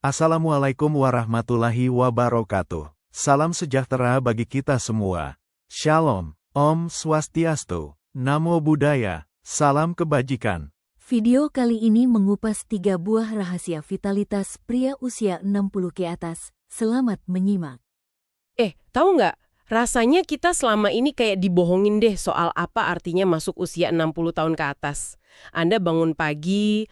Assalamualaikum warahmatullahi wabarakatuh. Salam sejahtera bagi kita semua. Shalom, Om Swastiastu, Namo Buddhaya, salam kebajikan. Video kali ini mengupas 3 buah rahasia vitalitas pria usia 60 ke atas. Selamat menyimak. Tahu nggak? Rasanya kita selama ini kayak dibohongin deh soal apa artinya masuk usia 60 tahun ke atas. Anda bangun pagi,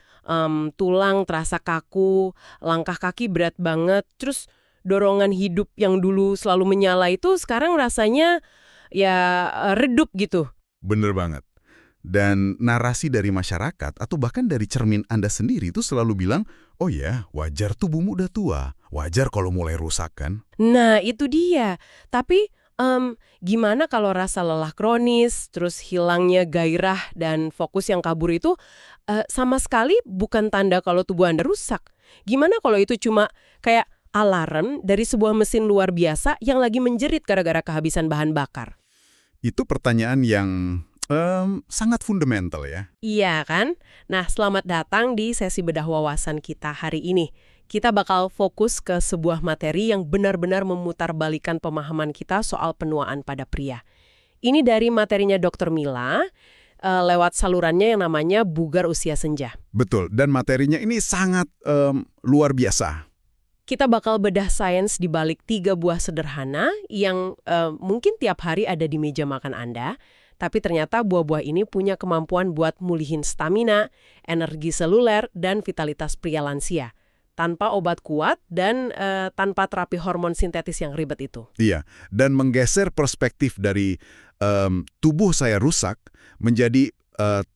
tulang terasa kaku, langkah kaki berat banget, terus dorongan hidup yang dulu selalu menyala itu sekarang rasanya redup gitu. Bener banget. Dan narasi dari masyarakat atau bahkan dari cermin Anda sendiri itu selalu bilang, oh ya, wajar tubuhmu udah tua, wajar kalau mulai rusak kan? Nah, itu dia. Tapi gimana kalau rasa lelah kronis, terus hilangnya gairah dan fokus yang kabur itu sama sekali bukan tanda kalau tubuh Anda rusak. Gimana kalau itu cuma kayak alarm dari sebuah mesin luar biasa yang lagi menjerit gara-gara kehabisan bahan bakar? Itu pertanyaan yang sangat fundamental ya. Iya kan? Nah, selamat datang di sesi bedah wawasan kita hari ini. Kita bakal fokus ke sebuah materi yang benar-benar memutarbalikkan pemahaman kita soal penuaan pada pria. Ini dari materinya Dr. Mila, lewat salurannya yang namanya Bugar Usia Senja. Betul, dan materinya ini sangat luar biasa. Kita bakal bedah sains di balik 3 buah sederhana yang mungkin tiap hari ada di meja makan Anda, tapi ternyata buah-buah ini punya kemampuan buat mulihin stamina, energi seluler, dan vitalitas pria lansia. Tanpa obat kuat dan tanpa terapi hormon sintetis yang ribet itu. Iya, dan menggeser perspektif dari tubuh saya rusak menjadi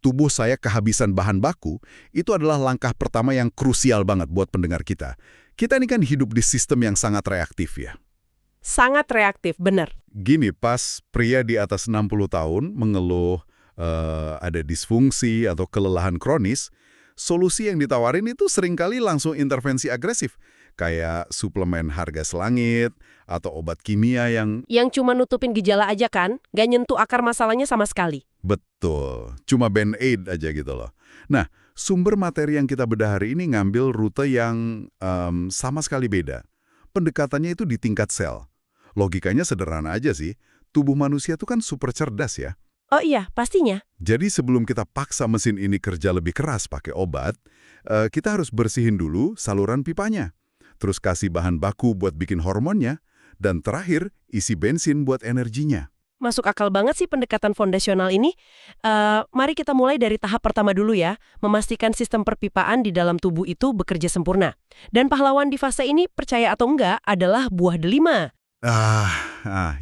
tubuh saya kehabisan bahan baku, itu adalah langkah pertama yang krusial banget buat pendengar kita. Kita ini kan hidup di sistem yang sangat reaktif ya. Sangat reaktif, benar. Gini, pas pria di atas 60 tahun mengeluh ada disfungsi atau kelelahan kronis, solusi yang ditawarin itu seringkali langsung intervensi agresif, kayak suplemen harga selangit atau obat kimia yang cuma nutupin gejala aja kan, nggak nyentuh akar masalahnya sama sekali. Betul, cuma band-aid aja gitu loh. Nah, sumber materi yang kita bedah hari ini ngambil rute yang sama sekali beda. Pendekatannya itu di tingkat sel. Logikanya sederhana aja sih, tubuh manusia itu kan super cerdas ya. Oh iya, pastinya. Jadi sebelum kita paksa mesin ini kerja lebih keras pakai obat, kita harus bersihin dulu saluran pipanya. Terus kasih bahan baku buat bikin hormonnya, dan terakhir isi bensin buat energinya. Masuk akal banget sih pendekatan fondasional ini. Mari kita mulai dari tahap pertama dulu ya, memastikan sistem perpipaan di dalam tubuh itu bekerja sempurna. Dan pahlawan di fase ini, percaya atau enggak, adalah buah delima.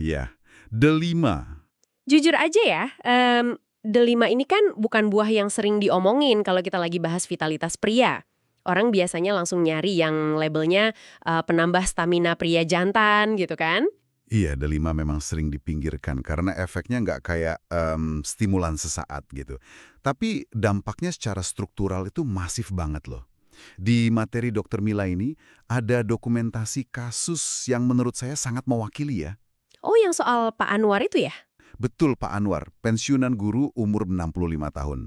Ya, delima. Jujur aja ya, delima ini kan bukan buah yang sering diomongin kalau kita lagi bahas vitalitas pria. Orang biasanya langsung nyari yang labelnya penambah stamina pria jantan gitu kan? Iya, delima memang sering dipinggirkan karena efeknya nggak kayak stimulan sesaat gitu. Tapi dampaknya secara struktural itu masif banget loh. Di materi Dr. Mila ini ada dokumentasi kasus yang menurut saya sangat mewakili ya. Oh, yang soal Pak Anwar itu ya? Betul, Pak Anwar, pensiunan guru umur 65 tahun.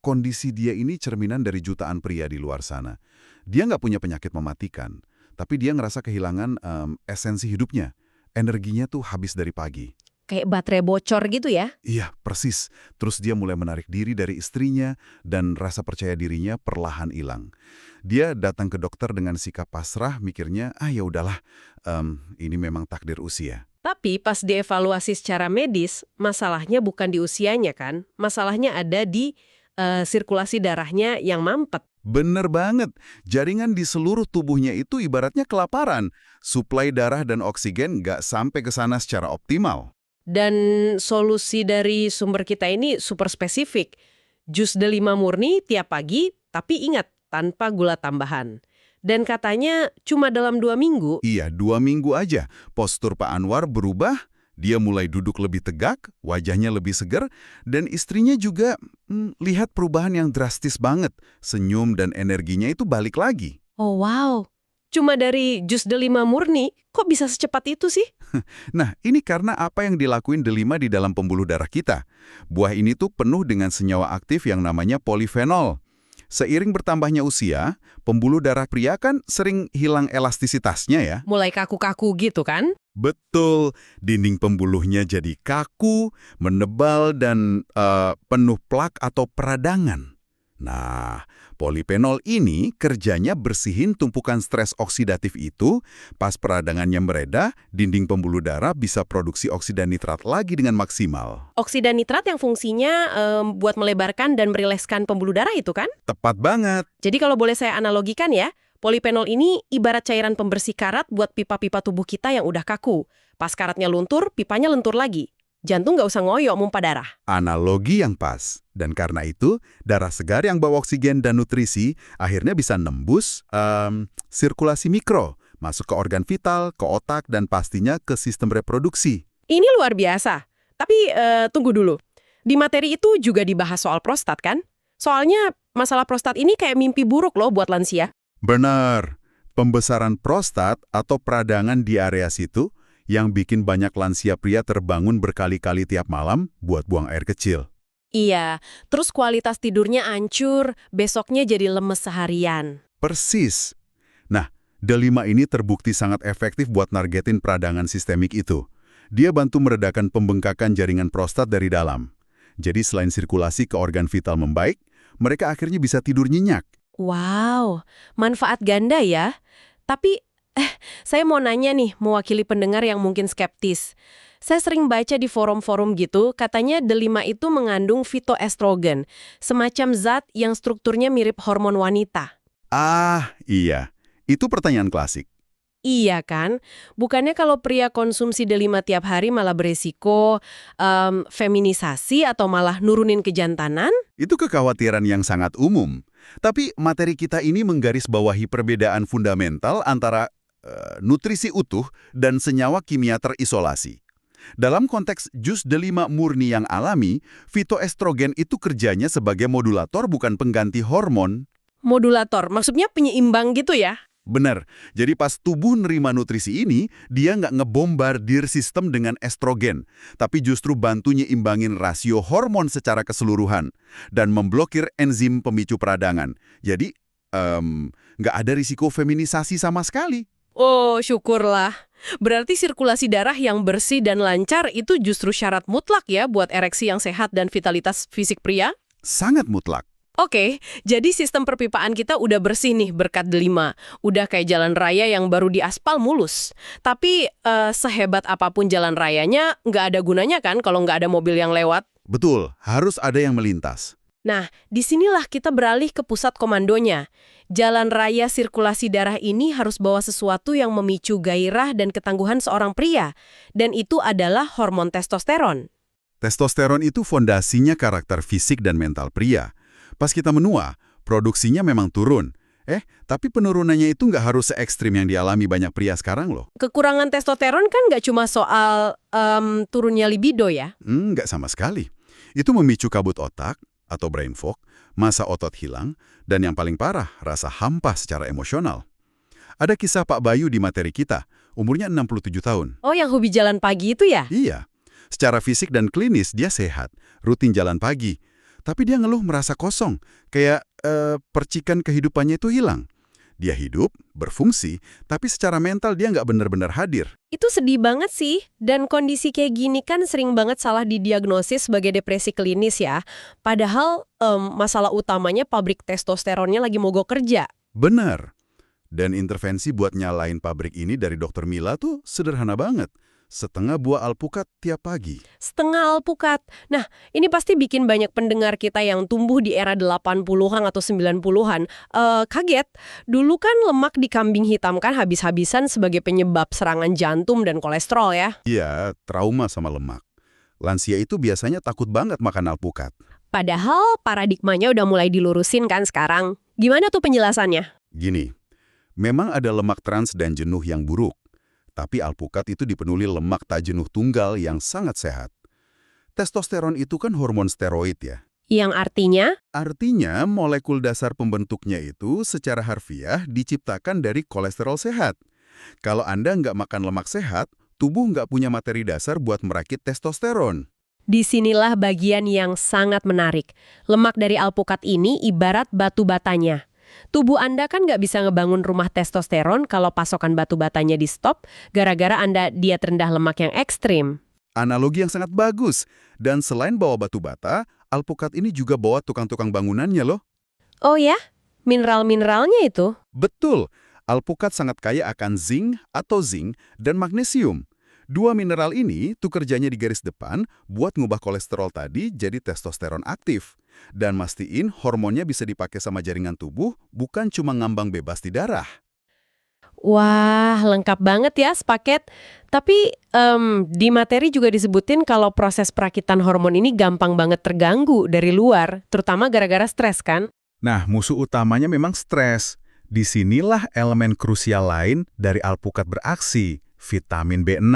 Kondisi dia ini cerminan dari jutaan pria di luar sana. Dia nggak punya penyakit mematikan, tapi dia ngerasa kehilangan esensi hidupnya. Energinya tuh habis dari pagi. Kayak baterai bocor gitu ya? Iya, persis. Terus dia mulai menarik diri dari istrinya dan rasa percaya dirinya perlahan hilang. Dia datang ke dokter dengan sikap pasrah, mikirnya, ya udahlah, ini memang takdir usia. Tapi pas dievaluasi secara medis, masalahnya bukan di usianya kan? Masalahnya ada di sirkulasi darahnya yang mampet. Bener banget. Jaringan di seluruh tubuhnya itu ibaratnya kelaparan. Suplai darah dan oksigen nggak sampai ke sana secara optimal. Dan solusi dari sumber kita ini super spesifik. Jus delima murni tiap pagi, tapi ingat, tanpa gula tambahan. Dan katanya cuma dalam 2 minggu. Iya, 2 minggu aja. Postur Pak Anwar berubah, dia mulai duduk lebih tegak, wajahnya lebih segar, dan istrinya juga lihat perubahan yang drastis banget. Senyum dan energinya itu balik lagi. Oh wow, cuma dari jus delima murni, kok bisa secepat itu sih? Nah, ini karena apa yang dilakuin delima di dalam pembuluh darah kita. Buah ini tuh penuh dengan senyawa aktif yang namanya polifenol. Seiring bertambahnya usia, pembuluh darah pria kan sering hilang elastisitasnya ya. Mulai kaku-kaku gitu kan? Betul, dinding pembuluhnya jadi kaku, menebal, dan penuh plak atau peradangan. Nah, polifenol ini kerjanya bersihin tumpukan stres oksidatif itu. Pas peradangannya mereda, dinding pembuluh darah bisa produksi oksida nitrat lagi dengan maksimal. Oksida nitrat yang fungsinya buat melebarkan dan merilekskan pembuluh darah itu kan? Tepat banget. Jadi kalau boleh saya analogikan ya, polifenol ini ibarat cairan pembersih karat buat pipa-pipa tubuh kita yang udah kaku. Pas karatnya luntur, pipanya lentur lagi. Jantung nggak usah ngoyo mumpah darah. Analogi yang pas. Dan karena itu, darah segar yang bawa oksigen dan nutrisi akhirnya bisa nembus sirkulasi mikro, masuk ke organ vital, ke otak, dan pastinya ke sistem reproduksi. Ini luar biasa. Tapi tunggu dulu. Di materi itu juga dibahas soal prostat kan? Soalnya masalah prostat ini kayak mimpi buruk loh buat lansia. Benar. Pembesaran prostat atau peradangan di area situ yang bikin banyak lansia pria terbangun berkali-kali tiap malam buat buang air kecil. Iya, terus kualitas tidurnya hancur, besoknya jadi lemes seharian. Persis. Nah, D5 ini terbukti sangat efektif buat nargetin peradangan sistemik itu. Dia bantu meredakan pembengkakan jaringan prostat dari dalam. Jadi selain sirkulasi ke organ vital membaik, mereka akhirnya bisa tidur nyenyak. Wow, manfaat ganda ya. Tapi, saya mau nanya nih, mewakili pendengar yang mungkin skeptis. Saya sering baca di forum-forum gitu, katanya D5 itu mengandung fitoestrogen, semacam zat yang strukturnya mirip hormon wanita. Ah, iya. Itu pertanyaan klasik. Iya kan? Bukannya kalau pria konsumsi D5 tiap hari malah beresiko feminisasi atau malah nurunin kejantanan? Itu kekhawatiran yang sangat umum. Tapi materi kita ini menggarisbawahi perbedaan fundamental antara nutrisi utuh dan senyawa kimia terisolasi. Dalam konteks jus D5 murni yang alami, fitoestrogen itu kerjanya sebagai modulator bukan pengganti hormon. Modulator, maksudnya penyeimbang gitu ya? Benar, jadi pas tubuh nerima nutrisi ini, dia nggak ngebombardir sistem dengan estrogen, tapi justru bantu nyimbangin rasio hormon secara keseluruhan dan memblokir enzim pemicu peradangan. Jadi, nggak ada risiko feminisasi sama sekali. Oh, syukurlah. Berarti sirkulasi darah yang bersih dan lancar itu justru syarat mutlak ya buat ereksi yang sehat dan vitalitas fisik pria? Sangat mutlak. Oke, jadi sistem perpipaan kita udah bersih nih berkat D5. Udah kayak jalan raya yang baru diaspal mulus. Tapi sehebat apapun jalan rayanya, nggak ada gunanya kan kalau nggak ada mobil yang lewat? Betul, harus ada yang melintas. Nah, disinilah kita beralih ke pusat komandonya. Jalan raya sirkulasi darah ini harus bawa sesuatu yang memicu gairah dan ketangguhan seorang pria. Dan itu adalah hormon testosteron. Testosteron itu fondasinya karakter fisik dan mental pria. Pas kita menua, produksinya memang turun. Tapi penurunannya itu nggak harus se-ekstrim yang dialami banyak pria sekarang loh. Kekurangan testosteron kan nggak cuma soal turunnya libido ya? Nggak sama sekali. Itu memicu kabut otak atau brain fog, massa otot hilang, dan yang paling parah, rasa hampa secara emosional. Ada kisah Pak Bayu di materi kita, umurnya 67 tahun. Oh, yang hobi jalan pagi itu ya? Iya. Secara fisik dan klinis dia sehat, rutin jalan pagi. Tapi dia ngeluh merasa kosong, kayak percikan kehidupannya itu hilang. Dia hidup, berfungsi, tapi secara mental dia nggak benar-benar hadir. Itu sedih banget sih, dan kondisi kayak gini kan sering banget salah didiagnosis sebagai depresi klinis ya. Padahal masalah utamanya pabrik testosteronnya lagi mogok kerja. Benar. Dan intervensi buat nyalain pabrik ini dari Dr. Mila tuh sederhana banget. Setengah buah alpukat tiap pagi. Setengah alpukat. Nah, ini pasti bikin banyak pendengar kita yang tumbuh di era 80-an atau 90-an kaget. Dulu kan lemak di kambing hitam kan habis-habisan sebagai penyebab serangan jantung dan kolesterol ya. Iya, trauma sama lemak. Lansia itu biasanya takut banget makan alpukat. Padahal paradigmanya udah mulai dilurusin kan sekarang. Gimana tuh penjelasannya? Gini, memang ada lemak trans dan jenuh yang buruk. Tapi alpukat itu dipenuhi lemak tak jenuh tunggal yang sangat sehat. Testosteron itu kan hormon steroid ya. Yang artinya? Artinya molekul dasar pembentuknya itu secara harfiah diciptakan dari kolesterol sehat. Kalau Anda nggak makan lemak sehat, tubuh nggak punya materi dasar buat merakit testosteron. Disinilah bagian yang sangat menarik. Lemak dari alpukat ini ibarat batu batanya. Tubuh Anda kan nggak bisa ngebangun rumah testosteron kalau pasokan batu batanya di stop gara-gara Anda diet rendah lemak yang ekstrim. Analogi yang sangat bagus. Dan selain bawa batu bata, alpukat ini juga bawa tukang-tukang bangunannya loh. Oh ya? Mineral-mineralnya itu? Betul, alpukat sangat kaya akan zinc atau zinc dan magnesium. Dua mineral ini tuh kerjanya di garis depan buat ngubah kolesterol tadi jadi testosteron aktif. Dan mastiin hormonnya bisa dipakai sama jaringan tubuh, bukan cuma ngambang bebas di darah. Wah, lengkap banget ya sepaket. Tapi di materi juga disebutin kalau proses perakitan hormon ini gampang banget terganggu dari luar, terutama gara-gara stres kan? Nah, musuh utamanya memang stres. Disinilah elemen krusial lain dari alpukat beraksi, vitamin B6.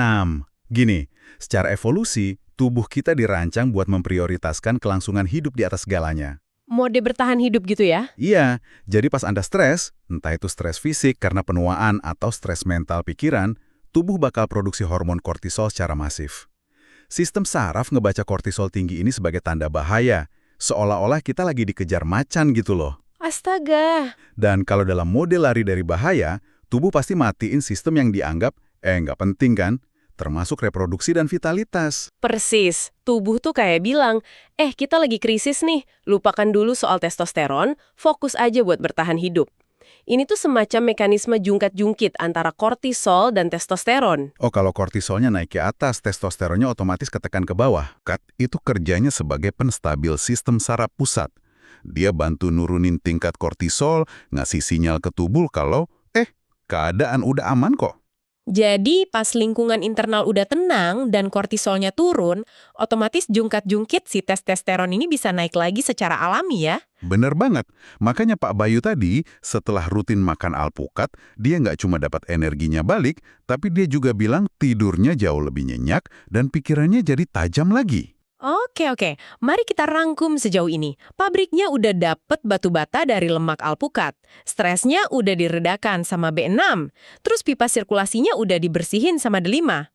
Gini, secara evolusi, tubuh kita dirancang buat memprioritaskan kelangsungan hidup di atas segalanya. Mode bertahan hidup gitu ya? Iya, jadi pas Anda stres, entah itu stres fisik karena penuaan atau stres mental pikiran, tubuh bakal produksi hormon kortisol secara masif. Sistem saraf ngebaca kortisol tinggi ini sebagai tanda bahaya, seolah-olah kita lagi dikejar macan gitu loh. Astaga! Dan kalau dalam mode lari dari bahaya, tubuh pasti matiin sistem yang dianggap, nggak penting kan? Termasuk reproduksi dan vitalitas. Persis, tubuh tuh kayak bilang, kita lagi krisis nih, lupakan dulu soal testosteron, fokus aja buat bertahan hidup. Ini tuh semacam mekanisme jungkat-jungkit antara kortisol dan testosteron. Oh, kalau kortisolnya naik ke atas, testosteronnya otomatis ketekan ke bawah. Itu kerjanya sebagai penstabil sistem saraf pusat. Dia bantu nurunin tingkat kortisol, ngasih sinyal ke tubuh kalau, keadaan udah aman kok. Jadi pas lingkungan internal udah tenang dan kortisolnya turun, otomatis jungkat-jungkit si testosteron ini bisa naik lagi secara alami ya. Bener banget. Makanya Pak Bayu tadi, setelah rutin makan alpukat, dia nggak cuma dapat energinya balik, tapi dia juga bilang tidurnya jauh lebih nyenyak dan pikirannya jadi tajam lagi. Oke. Mari kita rangkum sejauh ini. Pabriknya udah dapet batu bata dari lemak alpukat. Stresnya udah diredakan sama B6. Terus pipa sirkulasinya udah dibersihin sama D5.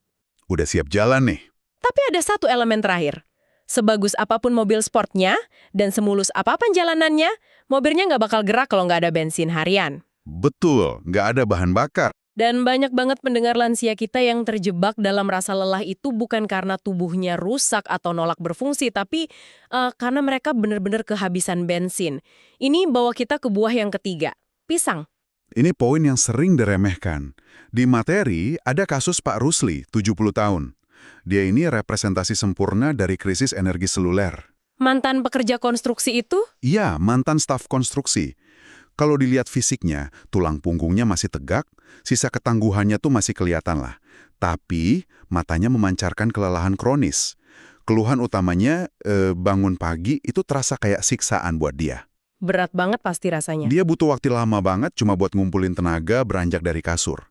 Udah siap jalan nih. Tapi ada satu elemen terakhir. Sebagus apapun mobil sportnya dan semulus apapun jalanannya, mobilnya nggak bakal gerak kalau nggak ada bensin harian. Betul, nggak ada bahan bakar. Dan banyak banget pendengar lansia kita yang terjebak dalam rasa lelah itu bukan karena tubuhnya rusak atau nolak berfungsi, tapi karena mereka benar-benar kehabisan bensin. Ini bawa kita ke buah yang ketiga, pisang. Ini poin yang sering diremehkan. Di materi ada kasus Pak Rusli, 70 tahun. Dia ini representasi sempurna dari krisis energi seluler. Mantan pekerja konstruksi itu? Iya, mantan staf konstruksi. Kalau dilihat fisiknya, tulang punggungnya masih tegak, sisa ketangguhannya tuh masih kelihatan lah. Tapi, matanya memancarkan kelelahan kronis. Keluhan utamanya, bangun pagi itu terasa kayak siksaan buat dia. Berat banget pasti rasanya. Dia butuh waktu lama banget cuma buat ngumpulin tenaga beranjak dari kasur.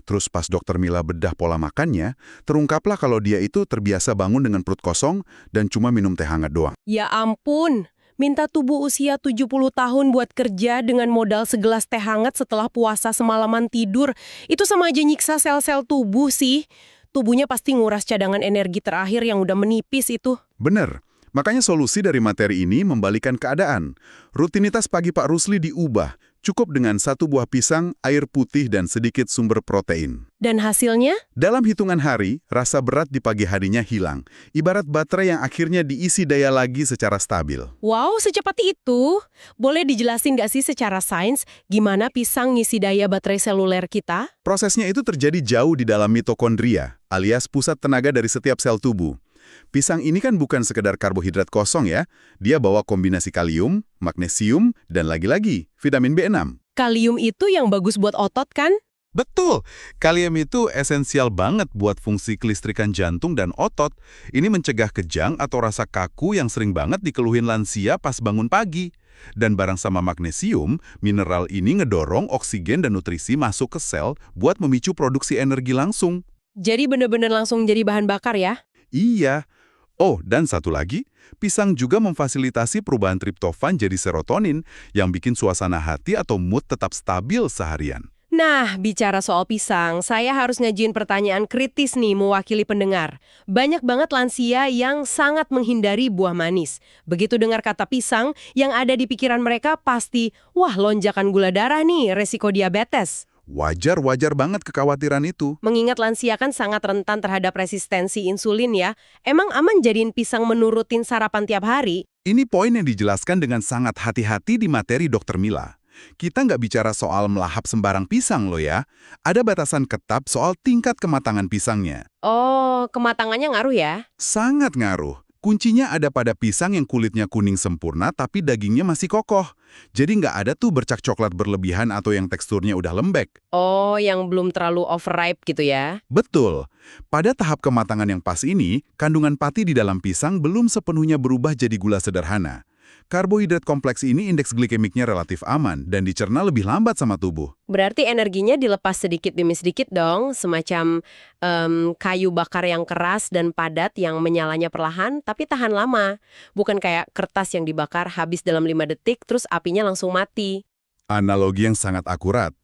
Terus pas dokter Mila bedah pola makannya, terungkaplah kalau dia itu terbiasa bangun dengan perut kosong dan cuma minum teh hangat doang. Ya ampun! Minta tubuh usia 70 tahun buat kerja dengan modal segelas teh hangat setelah puasa semalaman tidur. Itu sama aja nyiksa sel-sel tubuh sih. Tubuhnya pasti nguras cadangan energi terakhir yang udah menipis itu. Bener. Makanya solusi dari materi ini membalikan keadaan. Rutinitas pagi Pak Rusli diubah. Cukup dengan 1 buah pisang, air putih, dan sedikit sumber protein. Dan hasilnya? Dalam hitungan hari, rasa berat di pagi harinya hilang. Ibarat baterai yang akhirnya diisi daya lagi secara stabil. Wow, secepat itu? Boleh dijelasin nggak sih secara sains gimana pisang ngisi daya baterai seluler kita? Prosesnya itu terjadi jauh di dalam mitokondria, alias pusat tenaga dari setiap sel tubuh. Pisang ini kan bukan sekedar karbohidrat kosong ya. Dia bawa kombinasi kalium, magnesium, dan lagi-lagi vitamin B6. Kalium itu yang bagus buat otot kan? Betul, kalium itu esensial banget buat fungsi kelistrikan jantung dan otot. Ini mencegah kejang atau rasa kaku yang sering banget dikeluhin lansia pas bangun pagi. Dan bareng sama magnesium, mineral ini ngedorong oksigen dan nutrisi masuk ke sel buat memicu produksi energi langsung. Jadi bener-bener langsung jadi bahan bakar ya? Iya. Oh, dan satu lagi, pisang juga memfasilitasi perubahan triptofan jadi serotonin yang bikin suasana hati atau mood tetap stabil seharian. Nah, bicara soal pisang, saya harus ngajuin pertanyaan kritis nih mewakili pendengar. Banyak banget lansia yang sangat menghindari buah manis. Begitu dengar kata pisang, yang ada di pikiran mereka pasti, wah lonjakan gula darah nih, resiko diabetes. Wajar banget kekhawatiran itu. Mengingat lansia kan sangat rentan terhadap resistensi insulin ya. Emang aman jadiin pisang menurutin sarapan tiap hari? Ini poin yang dijelaskan dengan sangat hati-hati di materi Dr. Mila. Kita nggak bicara soal melahap sembarang pisang loh ya. Ada batasan ketat soal tingkat kematangan pisangnya. Oh, kematangannya ngaruh ya? Sangat ngaruh. Kuncinya ada pada pisang yang kulitnya kuning sempurna tapi dagingnya masih kokoh. Jadi nggak ada tuh bercak coklat berlebihan atau yang teksturnya udah lembek. Oh, yang belum terlalu overripe gitu ya? Betul. Pada tahap kematangan yang pas ini, kandungan pati di dalam pisang belum sepenuhnya berubah jadi gula sederhana. Karbohidrat kompleks ini indeks glikemiknya relatif aman dan dicerna lebih lambat sama tubuh. Berarti energinya dilepas sedikit demi sedikit dong, semacam kayu bakar yang keras dan padat yang menyalanya perlahan tapi tahan lama. Bukan kayak kertas yang dibakar habis dalam 5 detik terus apinya langsung mati. Analogi yang sangat akurat.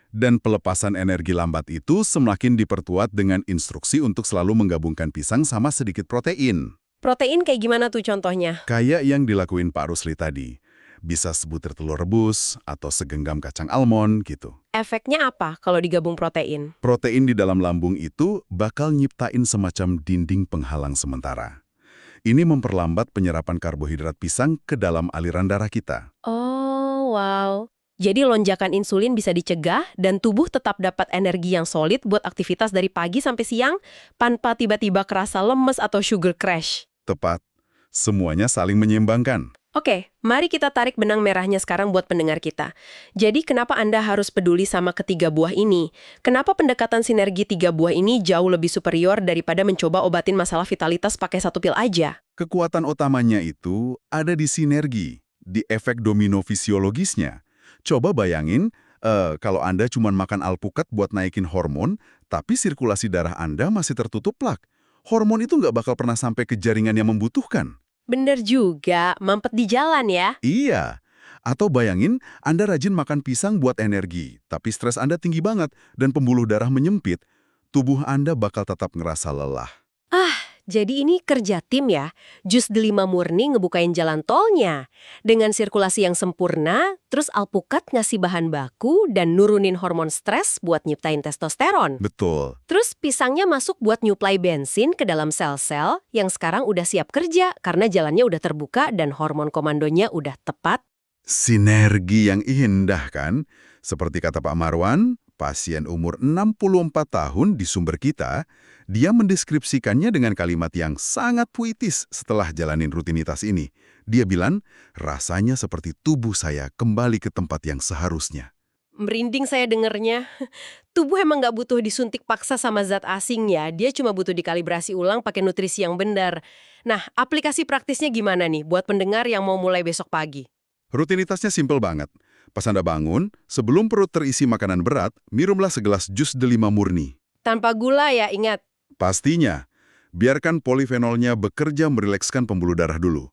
Dan pelepasan energi lambat itu semakin diperkuat dengan instruksi untuk selalu menggabungkan pisang sama sedikit protein. Protein kayak gimana tuh contohnya? Kayak yang dilakuin Pak Rusli tadi. Bisa sebutir telur rebus atau segenggam kacang almond gitu. Efeknya apa kalau digabung protein? Protein di dalam lambung itu bakal nyiptain semacam dinding penghalang sementara. Ini memperlambat penyerapan karbohidrat pisang ke dalam aliran darah kita. Oh, wow. Jadi lonjakan insulin bisa dicegah dan tubuh tetap dapat energi yang solid buat aktivitas dari pagi sampai siang tanpa tiba-tiba kerasa lemes atau sugar crash. Tepat. Semuanya saling menyeimbangkan. Oke, mari kita tarik benang merahnya sekarang buat pendengar kita. Jadi kenapa Anda harus peduli sama ketiga buah ini? Kenapa pendekatan sinergi 3 buah ini jauh lebih superior daripada mencoba obatin masalah vitalitas pakai 1 pil aja? Kekuatan utamanya itu ada di sinergi, di efek domino fisiologisnya. Coba bayangin, kalau Anda cuma makan alpukat buat naikin hormon, tapi sirkulasi darah Anda masih tertutup plak. Hormon itu nggak bakal pernah sampai ke jaringan yang membutuhkan. Bener juga, mampet di jalan ya. Iya. Atau bayangin, Anda rajin makan pisang buat energi, tapi stres Anda tinggi banget dan pembuluh darah menyempit. Tubuh Anda bakal tetap ngerasa lelah. Jadi ini kerja tim ya. Jus delima murni ngebukain jalan tolnya. Dengan sirkulasi yang sempurna, terus alpukat ngasih bahan baku dan nurunin hormon stres buat nyiptain testosteron. Betul. Terus pisangnya masuk buat nyuplai bensin ke dalam sel-sel yang sekarang udah siap kerja karena jalannya udah terbuka dan hormon komandonya udah tepat. Sinergi yang indah kan? Seperti kata Pak Marwan, pasien umur 64 tahun di sumber kita, dia mendeskripsikannya dengan kalimat yang sangat puitis setelah jalanin rutinitas ini. Dia bilang, rasanya seperti tubuh saya kembali ke tempat yang seharusnya. Merinding saya dengernya. Tubuh emang nggak butuh disuntik paksa sama zat asing ya. Dia cuma butuh dikalibrasi ulang pakai nutrisi yang benar. Nah, aplikasi praktisnya gimana nih buat pendengar yang mau mulai besok pagi? Rutinitasnya simpel banget. Pas Anda bangun, sebelum perut terisi makanan berat, minumlah segelas jus delima murni. Tanpa gula ya, ingat. Pastinya, biarkan polifenolnya bekerja merilekskan pembuluh darah dulu.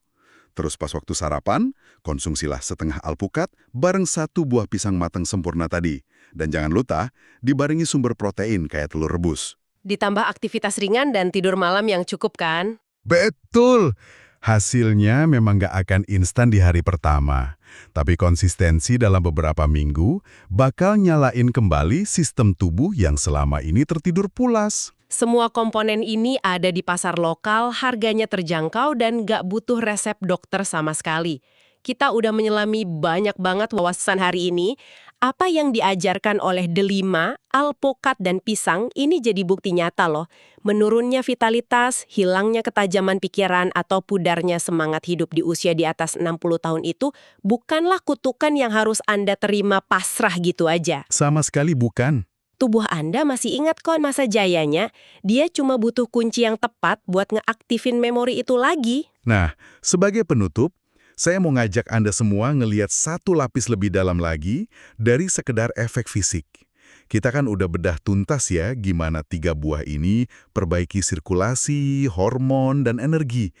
Terus pas waktu sarapan, konsumsilah setengah alpukat bareng 1 buah pisang matang sempurna tadi. Dan jangan lupa, dibarengi sumber protein kayak telur rebus. Ditambah aktivitas ringan dan tidur malam yang cukup kan? Betul! Hasilnya memang nggak akan instan di hari pertama. Tapi konsistensi dalam beberapa minggu bakal nyalain kembali sistem tubuh yang selama ini tertidur pulas. Semua komponen ini ada di pasar lokal, harganya terjangkau dan nggak butuh resep dokter sama sekali. Kita udah menyelami banyak banget wawasan hari ini. Apa yang diajarkan oleh delima, alpukat, dan pisang ini jadi bukti nyata loh. Menurunnya vitalitas, hilangnya ketajaman pikiran, atau pudarnya semangat hidup di usia di atas 60 tahun itu bukanlah kutukan yang harus Anda terima pasrah gitu aja. Sama sekali bukan. Tubuh Anda masih ingat kok masa jayanya, dia cuma butuh kunci yang tepat buat ngeaktifin memori itu lagi. Nah, sebagai penutup, saya mau ngajak Anda semua ngelihat satu lapis lebih dalam lagi dari sekedar efek fisik. Kita kan udah bedah tuntas ya gimana 3 buah ini perbaiki sirkulasi, hormon, dan energi.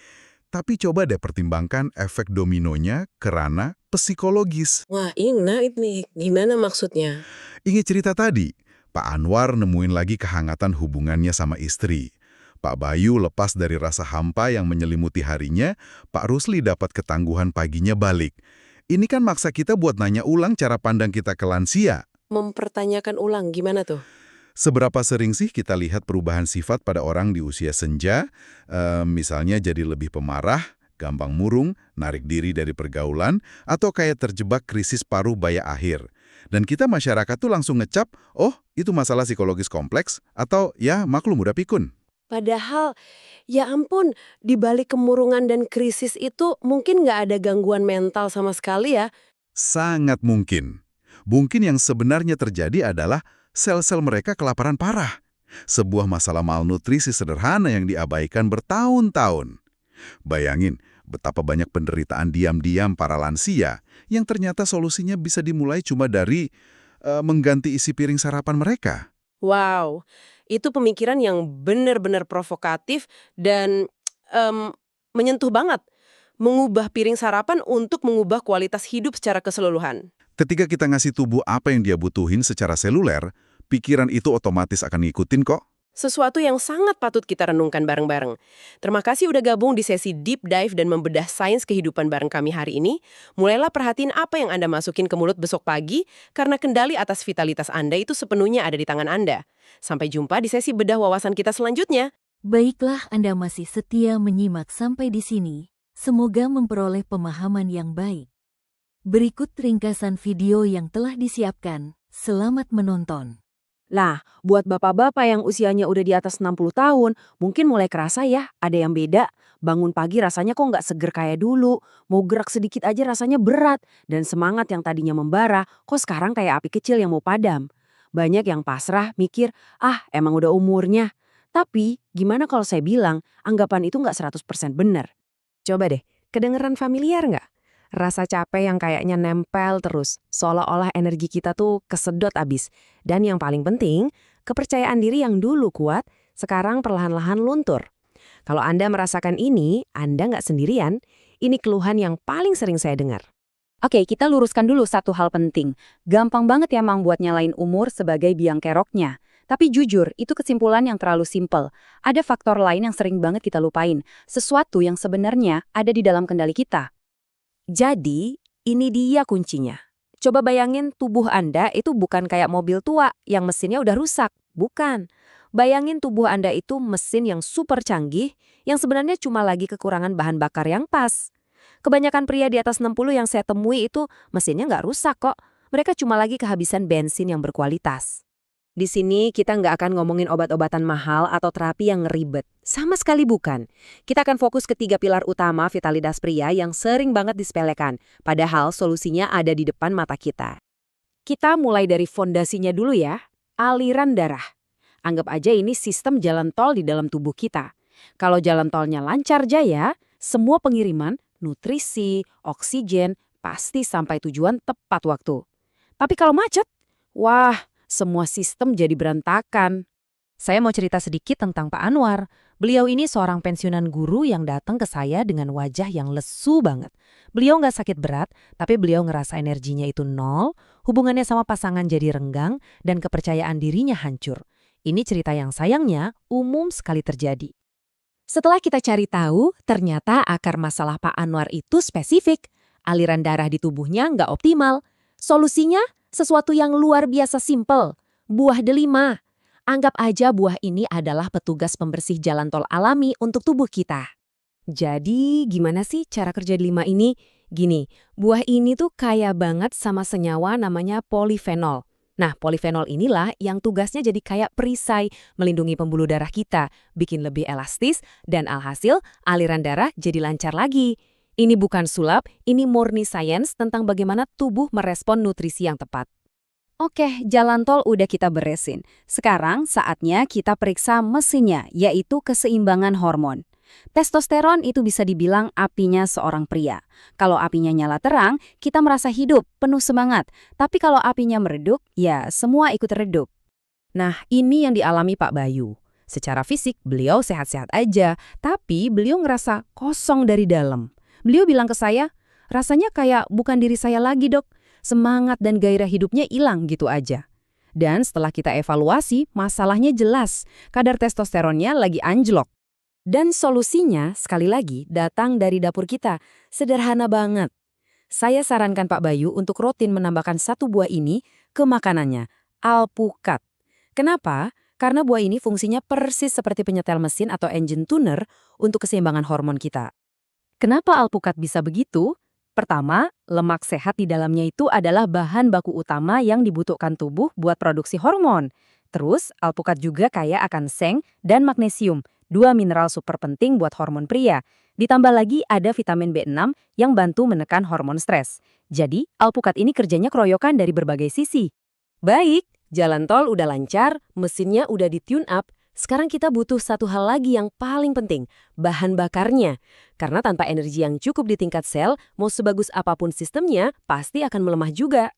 Tapi coba deh pertimbangkan efek dominonya ke ranah psikologis. Wah, ingat nih. Gimana maksudnya? Ingat cerita tadi, Pak Anwar nemuin lagi kehangatan hubungannya sama istri. Pak Bayu lepas dari rasa hampa yang menyelimuti harinya, Pak Rusli dapat ketangguhan paginya balik. Ini kan maksa kita buat nanya ulang cara pandang kita ke lansia. Mempertanyakan ulang, gimana tuh? Seberapa sering sih kita lihat perubahan sifat pada orang di usia senja, misalnya jadi lebih pemarah, gampang murung, narik diri dari pergaulan, atau kayak terjebak krisis paruh baya akhir. Dan kita masyarakat tuh langsung ngecap, oh itu masalah psikologis kompleks, atau ya maklum udah pikun. Padahal, ya ampun, di balik kemurungan dan krisis itu mungkin nggak ada gangguan mental sama sekali ya. Sangat mungkin. Mungkin yang sebenarnya terjadi adalah sel-sel mereka kelaparan parah. Sebuah masalah malnutrisi sederhana yang diabaikan bertahun-tahun. Bayangin betapa banyak penderitaan diam-diam para lansia yang ternyata solusinya bisa dimulai cuma dari mengganti isi piring sarapan mereka. Wow, itu pemikiran yang benar-benar provokatif dan menyentuh banget. Mengubah piring sarapan untuk mengubah kualitas hidup secara keseluruhan. Ketika kita ngasih tubuh apa yang dia butuhin secara seluler, pikiran itu otomatis akan ngikutin kok. Sesuatu yang sangat patut kita renungkan bareng-bareng. Terima kasih udah gabung di sesi Deep Dive dan membedah sains kehidupan bareng kami hari ini. Mulailah perhatiin apa yang Anda masukin ke mulut besok pagi, karena kendali atas vitalitas Anda itu sepenuhnya ada di tangan Anda. Sampai jumpa di sesi bedah wawasan kita selanjutnya. Baiklah, Anda masih setia menyimak sampai di sini. Semoga memperoleh pemahaman yang baik. Berikut ringkasan video yang telah disiapkan. Selamat menonton. Lah, buat bapak-bapak yang usianya udah di atas 60 tahun, mungkin mulai kerasa ya, ada yang beda. Bangun pagi rasanya kok nggak seger kayak dulu, mau gerak sedikit aja rasanya berat, dan semangat yang tadinya membara, kok sekarang kayak api kecil yang mau padam. Banyak yang pasrah, mikir, emang udah umurnya. Tapi, gimana kalau saya bilang, anggapan itu nggak 100% benar? Coba deh, kedengeran familiar nggak? Rasa capek yang kayaknya nempel terus, seolah-olah energi kita tuh kesedot abis. Dan yang paling penting, kepercayaan diri yang dulu kuat, sekarang perlahan-lahan luntur. Kalau Anda merasakan ini, Anda nggak sendirian. Ini keluhan yang paling sering saya dengar. Oke, kita luruskan dulu satu hal penting. Gampang banget ya Mang buat nyalain umur sebagai biang keroknya. Tapi jujur, itu kesimpulan yang terlalu simpel. Ada faktor lain yang sering banget kita lupain. Sesuatu yang sebenarnya ada di dalam kendali kita. Jadi, ini dia kuncinya. Coba bayangin tubuh Anda itu bukan kayak mobil tua yang mesinnya udah rusak. Bukan. Bayangin tubuh Anda itu mesin yang super canggih yang sebenarnya cuma lagi kekurangan bahan bakar yang pas. Kebanyakan pria di atas 60 yang saya temui itu mesinnya nggak rusak kok. Mereka cuma lagi kehabisan bensin yang berkualitas. Di sini kita nggak akan ngomongin obat-obatan mahal atau terapi yang ngeribet. Sama sekali bukan. Kita akan fokus ke 3 pilar utama vitalitas pria yang sering banget disepelekan. Padahal solusinya ada di depan mata kita. Kita mulai dari fondasinya dulu ya. Aliran darah. Anggap aja ini sistem jalan tol di dalam tubuh kita. Kalau jalan tolnya lancar jaya, semua pengiriman, nutrisi, oksigen, pasti sampai tujuan tepat waktu. Tapi kalau macet, wah, semua sistem jadi berantakan. Saya mau cerita sedikit tentang Pak Anwar. Beliau ini seorang pensiunan guru yang datang ke saya dengan wajah yang lesu banget. Beliau nggak sakit berat, tapi beliau ngerasa energinya itu nol, hubungannya sama pasangan jadi renggang, dan kepercayaan dirinya hancur. Ini cerita yang sayangnya umum sekali terjadi. Setelah kita cari tahu, ternyata akar masalah Pak Anwar itu spesifik. Aliran darah di tubuhnya nggak optimal. Solusinya? Sesuatu yang luar biasa simpel, buah delima. Anggap aja buah ini adalah petugas pembersih jalan tol alami untuk tubuh kita. Jadi gimana sih cara kerja delima ini? Gini, buah ini tuh kaya banget sama senyawa namanya polifenol. Nah, polifenol inilah yang tugasnya jadi kayak perisai, melindungi pembuluh darah kita, bikin lebih elastis, dan alhasil aliran darah jadi lancar lagi. Ini bukan sulap, ini murni sains tentang bagaimana tubuh merespon nutrisi yang tepat. Oke, jalan tol udah kita beresin. Sekarang saatnya kita periksa mesinnya, yaitu keseimbangan hormon. Testosteron itu bisa dibilang apinya seorang pria. Kalau apinya nyala terang, kita merasa hidup, penuh semangat. Tapi kalau apinya meredup, ya semua ikut redup. Nah, ini yang dialami Pak Bayu. Secara fisik, beliau sehat-sehat aja, tapi beliau ngerasa kosong dari dalam. Beliau bilang ke saya, rasanya kayak bukan diri saya lagi, Dok. Semangat dan gairah hidupnya hilang gitu aja. Dan setelah kita evaluasi, masalahnya jelas. Kadar testosteronnya lagi anjlok. Dan solusinya, sekali lagi, datang dari dapur kita. Sederhana banget. Saya sarankan Pak Bayu untuk rutin menambahkan satu buah ini ke makanannya, alpukat. Kenapa? Karena buah ini fungsinya persis seperti penyetel mesin atau engine tuner untuk keseimbangan hormon kita. Kenapa alpukat bisa begitu? Pertama, lemak sehat di dalamnya itu adalah bahan baku utama yang dibutuhkan tubuh buat produksi hormon. Terus, alpukat juga kaya akan seng dan magnesium, dua mineral super penting buat hormon pria. Ditambah lagi ada vitamin B6 yang bantu menekan hormon stres. Jadi, alpukat ini kerjanya keroyokan dari berbagai sisi. Baik, jalan tol udah lancar, mesinnya udah di-tune up. Sekarang kita butuh satu hal lagi yang paling penting, bahan bakarnya. Karena tanpa energi yang cukup di tingkat sel, mau sebagus apapun sistemnya, pasti akan melemah juga.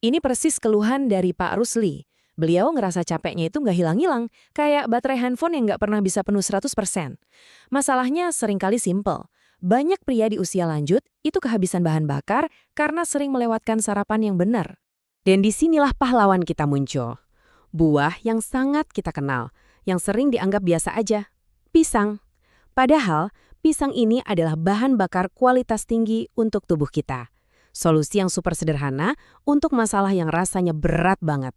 Ini persis keluhan dari Pak Rusli. Beliau ngerasa capeknya itu nggak hilang-hilang, kayak baterai handphone yang nggak pernah bisa penuh 100%. Masalahnya seringkali simpel. Banyak pria di usia lanjut itu kehabisan bahan bakar karena sering melewatkan sarapan yang benar. Dan disinilah pahlawan kita muncul. Buah yang sangat kita kenal, yang sering dianggap biasa aja, pisang. Padahal, pisang ini adalah bahan bakar kualitas tinggi untuk tubuh kita. Solusi yang super sederhana untuk masalah yang rasanya berat banget.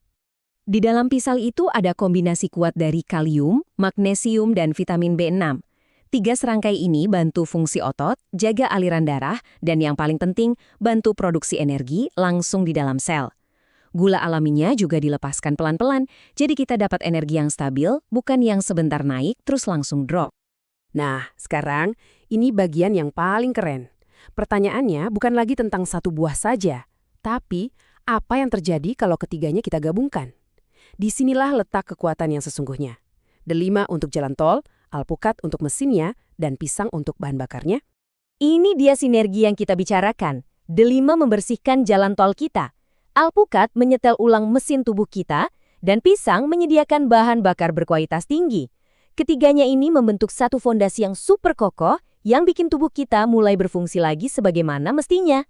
Di dalam pisang itu ada kombinasi kuat dari kalium, magnesium, dan vitamin B6. 3 serangkai ini bantu fungsi otot, jaga aliran darah, dan yang paling penting, bantu produksi energi langsung di dalam sel. Gula alaminya juga dilepaskan pelan-pelan, jadi kita dapat energi yang stabil, bukan yang sebentar naik terus langsung drop. Nah, sekarang ini bagian yang paling keren. Pertanyaannya bukan lagi tentang satu buah saja, tapi apa yang terjadi kalau ketiganya kita gabungkan? Disinilah letak kekuatan yang sesungguhnya. Delima untuk jalan tol, alpukat untuk mesinnya, dan pisang untuk bahan bakarnya. Ini dia sinergi yang kita bicarakan. Delima membersihkan jalan tol kita. Alpukat menyetel ulang mesin tubuh kita, dan pisang menyediakan bahan bakar berkualitas tinggi. Ketiganya ini membentuk satu fondasi yang super kokoh yang bikin tubuh kita mulai berfungsi lagi sebagaimana mestinya.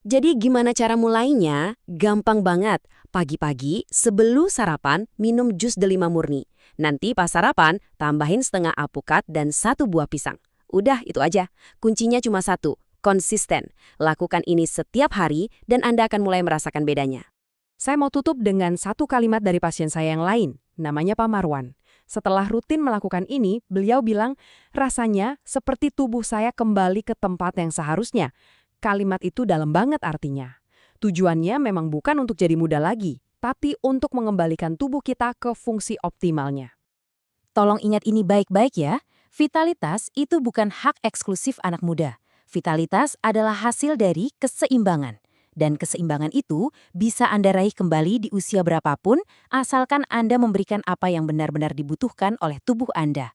Jadi gimana cara mulainya? Gampang banget. Pagi-pagi, sebelum sarapan, minum jus delima murni. Nanti pas sarapan, tambahin setengah alpukat dan satu buah pisang. Udah, itu aja. Kuncinya cuma satu. Konsisten. Lakukan ini setiap hari dan Anda akan mulai merasakan bedanya. Saya mau tutup dengan satu kalimat dari pasien saya yang lain, namanya Pak Marwan. Setelah rutin melakukan ini, beliau bilang, rasanya seperti tubuh saya kembali ke tempat yang seharusnya. Kalimat itu dalam banget artinya. Tujuannya memang bukan untuk jadi muda lagi, tapi untuk mengembalikan tubuh kita ke fungsi optimalnya. Tolong ingat ini baik-baik ya, vitalitas itu bukan hak eksklusif anak muda. Vitalitas adalah hasil dari keseimbangan. Dan keseimbangan itu bisa Anda raih kembali di usia berapapun, asalkan Anda memberikan apa yang benar-benar dibutuhkan oleh tubuh Anda.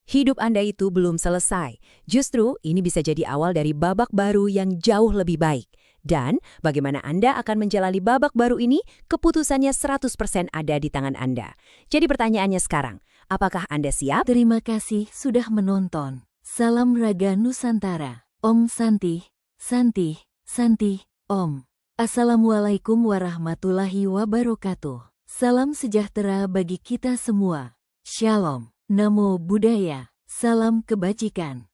Hidup Anda itu belum selesai. Justru ini bisa jadi awal dari babak baru yang jauh lebih baik. Dan bagaimana Anda akan menjalani babak baru ini, keputusannya 100% ada di tangan Anda. Jadi pertanyaannya sekarang, apakah Anda siap? Terima kasih sudah menonton. Salam Raga Nusantara. Om Santi, Santi, Santi, Om. Assalamualaikum warahmatullahi wabarakatuh. Salam sejahtera bagi kita semua. Shalom, Namo Buddhaya, salam kebajikan.